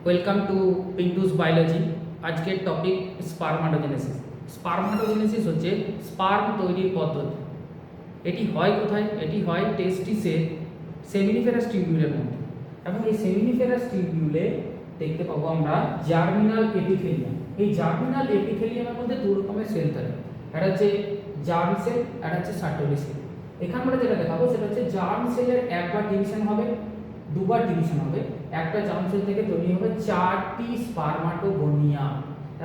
Welcome to Pintu's biology. আজকের topic spermatogenesis. Spermatogenesis হচ্ছে sperm তৈরির পদ্ধতি। এটি হয় কোথায়? এটি হয় টেস্টিসের সেমিনিফেরাস টিউবিউলের মধ্যে, এবং এই সেমিনিফেরাস টিউবিউলে দেখতে পাবো আমরা জার্মিনাল এপিথেলিয়াম। এই জার্মিনাল এপিথেলিয়ামের মধ্যে দু রকমের সেল থাকে, একটা হচ্ছে জার্ম সেল, একটা হচ্ছে সার্টোলি সেল। এখানে আমরা যেটা দেখাবো সেটা হচ্ছে জার্ম সেলের একবার ডিভিশন হবে, দুবার ডিভিশন হবে। একটা জার্ম সেল থেকে তৈরি হবে 4টি স্পারমাটোগোনিয়া,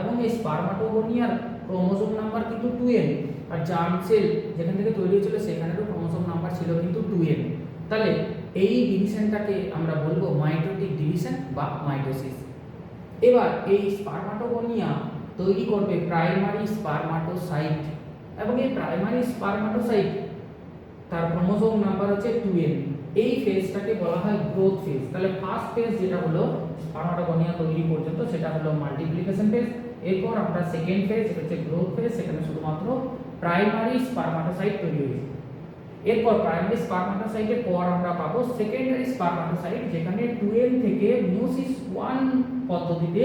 এবং এই স্পারমাটোগোনিয়ার ক্রোমোসোম নাম্বার কিন্তু 2n। আর জার্ম সেল যেখান থেকে তৈরি হয়েছিল সেখানেরও ক্রোমোসোম নাম্বার ছিল কিন্তু 2n। তাহলে এই ডিভিশনটাকে আমরা বলবো মাইটোটিক ডিভিশন বা মাইটোসিস। এবার এই স্পারমাটোগোনিয়া তৈরি করবে প্রাইমারি স্পারমাটোসাইট, এবং এই প্রাইমারি স্পারমাটোসাইট তার ক্রোমোসোম নাম্বার হচ্ছে 2n। এই ফেজটাকে বলা হয় গ্রোথ ফেজ। তাহলে ফার্স্ট ফেজ যেটা হলো স্পারমাটোগোনিয়া তৈরি পর্যন্ত সেটা হলো মাল্টিপ্লিকেশন ফেজ। এরপর আমরা সেকেন্ড ফেজ, যেটা হচ্ছে গ্রোথ ফেজ, সেখানে শুধুমাত্র প্রাইমারি স্পারমাটোসাইট তৈরি হয়েছে। এরপর প্রাইমারি স্পারমাটোসাইটের পর আমরা পাবো সেকেন্ডারি স্পারমাটোসাইট, যেখানে 2n থেকে মিওসিস 1 পদ্ধতিতে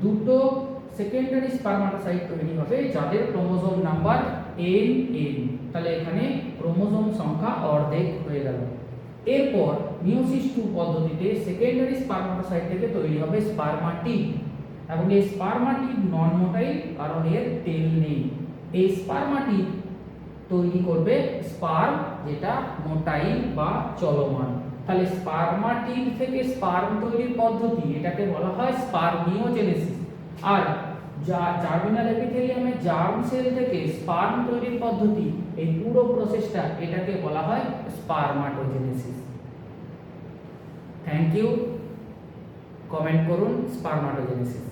দুটো সেকেন্ডারি স্পারমাটোসাইট তৈরি হবে যাদের ক্রোমোসোম নাম্বার nn। তাহলে এখানে ক্রোমোসোম সংখ্যা অর্ধেক হয়ে গেল। এরপর মিওসিস 2 পদ্ধতিতে সেকেন্ডারি স্পারমাটোসাইট থেকে তৈরি হবে স্পারমাটিড, এবং এই স্পারমাটিড নন মোটাইল, কারণ এর তেল নেই। এই স্পারমাটিড তৈরি করবে স্পার্ম, যেটা মোটাইল বা চলমান। তাহলে স্পারমাটিড থেকে স্পার্ম তৈরির পদ্ধতি, এটাকে বলা হয় স্পারমিওজেনেসিস। আর জার্মিনাল এপিথেলিয়ামে জার্ম সেল থেকে স্পার্ম তৈরির পদ্ধতি, এই পুরো প্রসেসটা এটাকে বলা হয় স্পারমাটোজেনেসিস। Thank you. কমেন্ট করুন স্পারমাটোজেনেসিস।